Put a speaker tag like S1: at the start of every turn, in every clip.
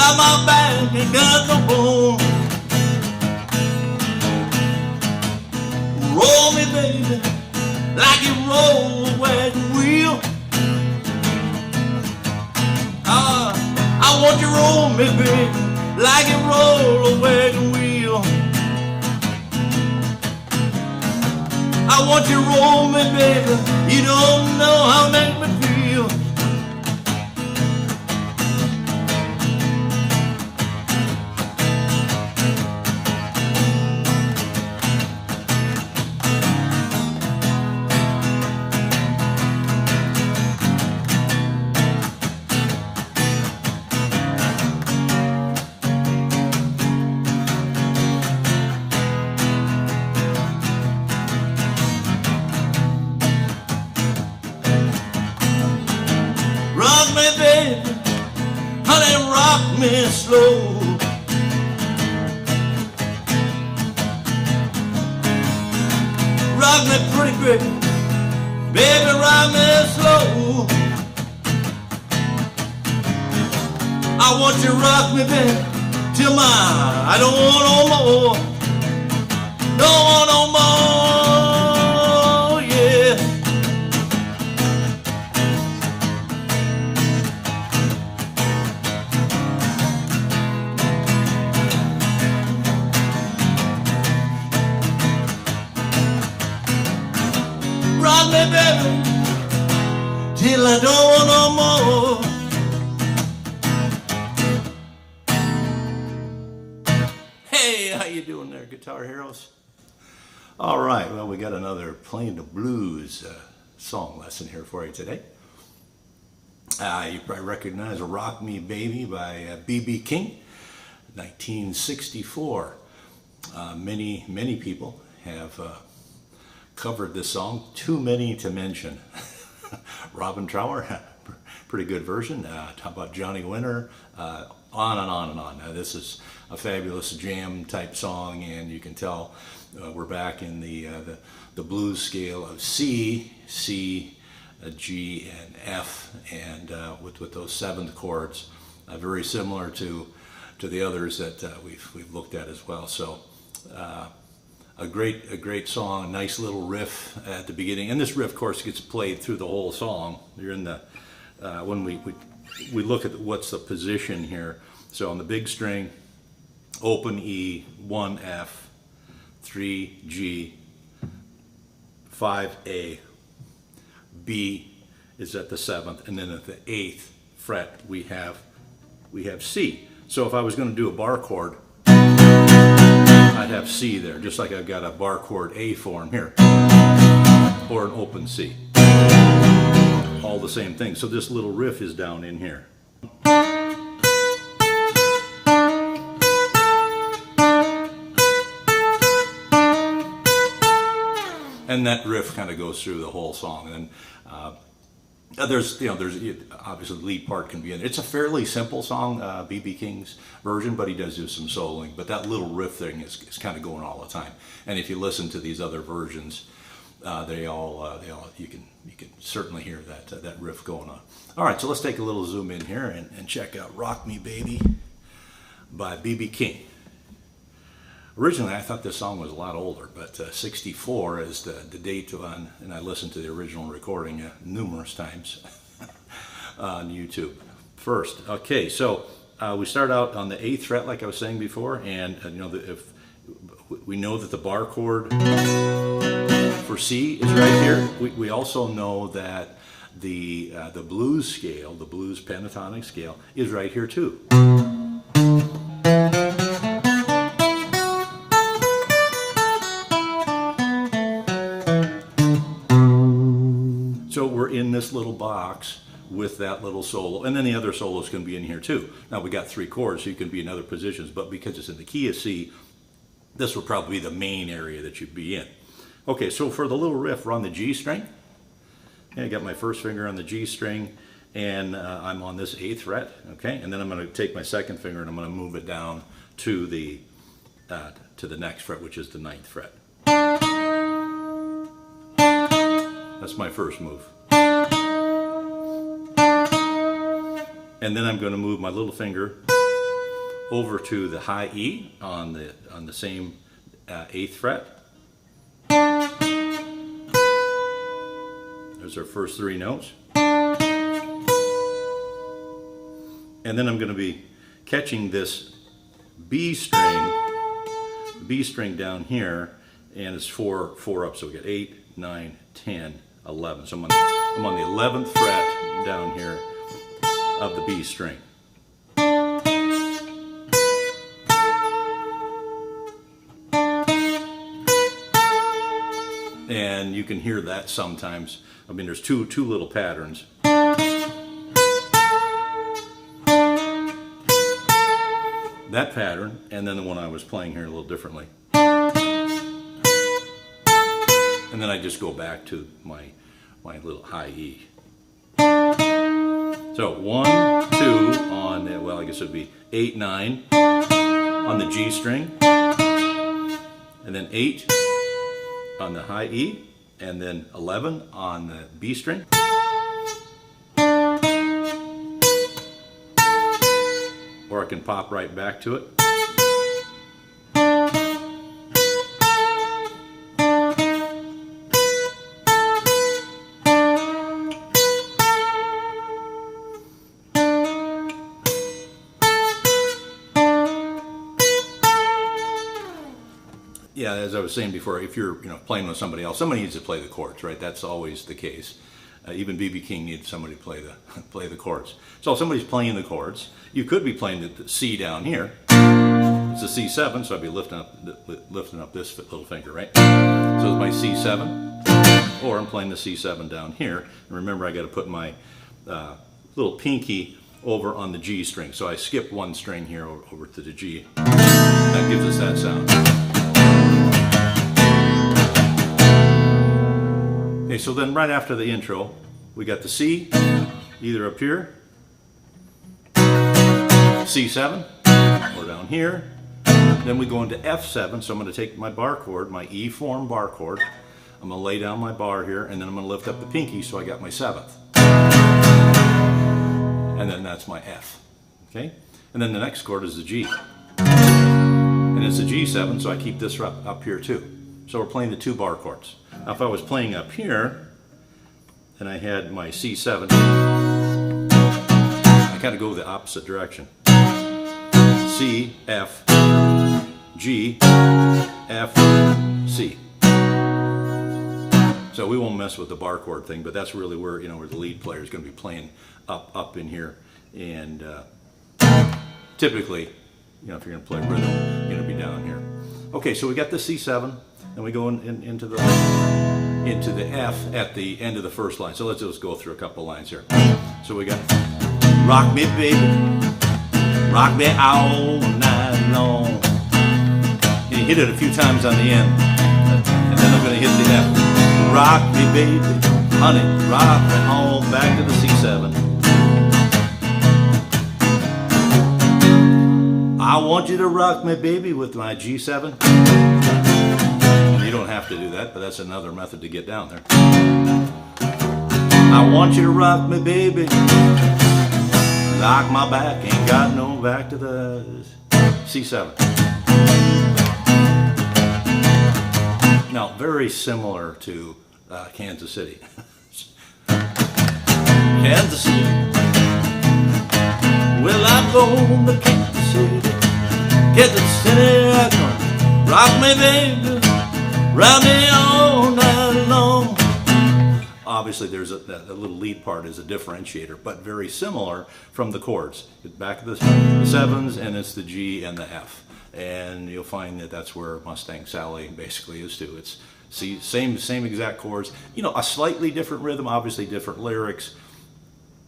S1: Got my back and got no bone. Roll me, baby, like you roll a wagon wheel. I want you roll me, baby, like you roll a wagon wheel. I want you roll me, baby, you don't know how it make me feel. Rock me, baby, honey, rock me slow. Rock me pretty, baby, baby, rock me slow. I want you to rock me, baby, till I don't want no more. Don't want no more, yeah. Rock me, baby, till I don't want no more. Hey, how you doing there, Guitar Heroes? All right, well, we got another Playing the Blues song lesson here for you today. You probably recognize Rock Me Baby by B.B. King, 1964. Many people have covered this song, too many to mention. Robin Trower, pretty good version. How about Johnny Winter? On and on and on. This is a fabulous jam type song, and you can tell we're back in the blues scale of C, G, and F, and with those seventh chords, very similar to the others that we've looked at as well. So. A great song, nice little riff at the beginning, and this riff, of course, gets played through the whole song. You're in the when we look at what's the position here. So on the big string, open E, 1 F, 3 G, 5 A, B is at the 7th, and then at the 8th fret we have C. So if I was going to do a bar chord, I'd have C there, just like I've got a bar chord A form here, or an open C. All the same thing. So this little riff is down in here. And that riff kind of goes through the whole song. And there's obviously the lead part can be in there. It's a fairly simple song, B.B. King's version, but he does do some soloing. But that little riff thing is kind of going all the time. And if you listen to these other versions, you can certainly hear that riff going on. All right, so let's take a little zoom in here and check out "Rock Me Baby" by B.B. King. Originally, I thought this song was a lot older, but 64 is the date on, and I listened to the original recording numerous times on YouTube first. Okay, so we start out on the 8th fret, like I was saying before, and if we know that the bar chord for C is right here. We also know that the blues scale, the blues pentatonic scale, is right here too. So we're in this little box with that little solo, and then the other solos can be in here too. Now we got 3 chords, so you can be in other positions, but because it's in the key of C, this would probably be the main area that you'd be in. Okay, so for the little riff, we're on the G string. Okay, I got my first finger on the G string, and I'm on this 8th fret. Okay, and then I'm going to take my second finger and I'm going to move it down to the next fret, which is the 9th fret. That's my first move. And then I'm going to move my little finger over to the high E on the same 8th fret. There's our first 3 notes. And then I'm going to be catching this B string down here, and it's 4 up, so we get 8, 9, 10, 11. So I'm on the 11th fret down here of the B string. And you can hear that sometimes. I mean, there's two little patterns. That pattern, and then the one I was playing here a little differently. And then I just go back to my little high E. So 1, 2 on, well, I guess it would be 8, 9 on the G string, and then 8 on the high E, and then 11 on the B string. Or I can pop right back to it. Yeah, as I was saying before, if you're playing with somebody else, somebody needs to play the chords, right? That's always the case. Even B.B. King needs somebody to play the chords. So if somebody's playing the chords, you could be playing the C down here. It's a C7, so I'd be lifting up this little finger, right? So it's my C7, or I'm playing the C7 down here. And remember, I got to put my little pinky over on the G string. So I skip one string here over to the G. That gives us that sound. Okay, so then right after the intro, we got the C, either up here, C7, or down here. Then we go into F7, so I'm going to take my bar chord, my E form bar chord. I'm going to lay down my bar here, and then I'm going to lift up the pinky, so I got my 7th. And then that's my F. Okay? And then the next chord is the G. And it's a G7, so I keep this up here too. So we're playing the 2 bar chords. Now if I was playing up here, and I had my C7, I kind of go the opposite direction. C, F, G, F, C. So we won't mess with the bar chord thing, but that's really where where the lead player is going to be playing up in here. And typically, if you're going to play rhythm, you're going to be down here. Okay, so we got the C7. And we go into the F at the end of the first line. So let's just go through a couple lines here. So we got rock me baby, rock me all night long. And you hit it a few times on the end, and then I'm going to hit the F. Rock me baby, honey, rock me all back to the C7. I want you to rock me baby with my G7. You don't have to do that, but that's another method to get down there. I want you to rock me, baby, like my back ain't got no back to the C7. Now, very similar to Kansas City. Kansas City. Well, I'm going to Kansas City. Kansas City, I'm gonna rock me, baby. Round me all night long. Obviously, there's a little lead part is a differentiator, but very similar from the chords. Back of the 7s, and it's the G and the F. And you'll find that that's where Mustang Sally basically is too. It's same exact chords. A slightly different rhythm, obviously different lyrics.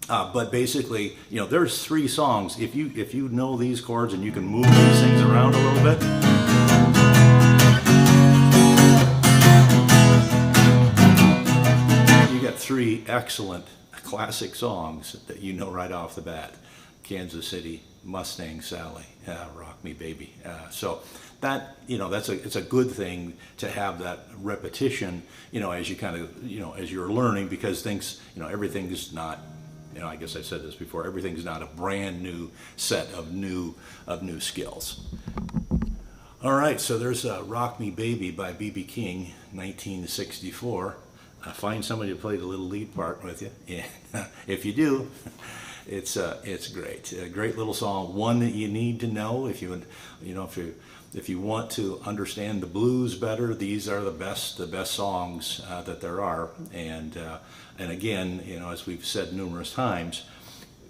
S1: But basically, there's 3 songs. If you know these chords and you can move these things around a little bit. You got 3 excellent classic songs that you know right off the bat. Kansas City, Mustang Sally, Rock Me Baby. So that, it's a good thing to have that repetition, as you kind of, as you're learning, because things, everything is not, I guess I said this before, everything's not a brand new set of new skills. All right, so there's Rock Me Baby by B.B. King, 1964. Find somebody to play the little lead part with you. And if you do, it's great. A great little song, one that you need to know if you want to understand the blues better. These are the best songs that there are. And again, as we've said numerous times,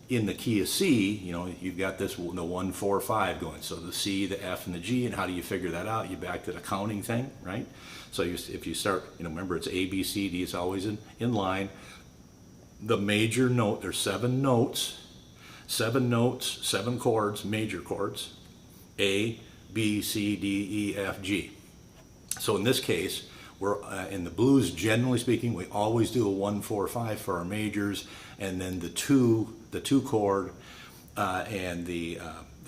S1: in the key of C, you've got the 1, 4, 5 going. So the C, the F, and the G, and how do you figure that out? You back to the counting thing, right? So if you start, remember it's A, B, C, D, it's always in line. The major note, there's 7 notes, 7 chords, major chords, A, B, C, D, E, F, G. So in this case, we're in the blues, generally speaking, we always do a 1, 4, 5 for our majors, and then the two chord and the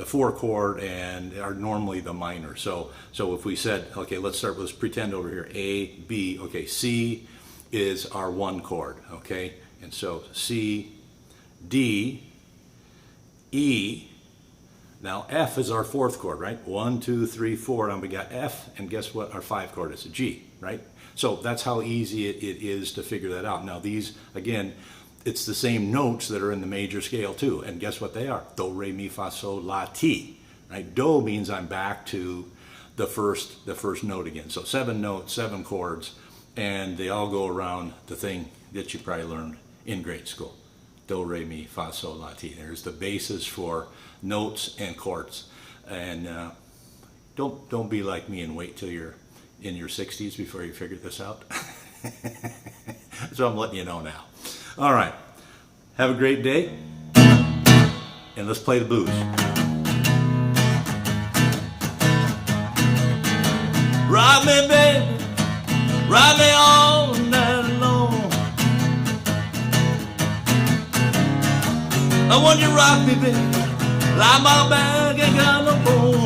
S1: 4 chord and are normally the minor. So if we said, okay, let's pretend over here, A, B, okay, C is our 1 chord, okay, and so C, D, E. Now F is our 4th chord, right? 1, 2, 3, 4, and we got F, and guess what? Our 5 chord is a G, right? So that's how easy it is to figure that out. Now these, again, it's the same notes that are in the major scale too, and guess what they are? Do, re, mi, fa, sol, la, ti, right? Do means I'm back to the first note again. So 7 notes, 7 chords, and they all go around the thing that you probably learned in grade school. Do, re, mi, fa, sol, la, ti. There's the basis for notes and chords. And don't be like me and wait till you're in your 60s before you figure this out. So I'm letting you know now. All right. Have a great day. And let's play the blues. Rock me, baby. Rock me all night long. I want you to rock me, baby. Like my back ain't got no bone.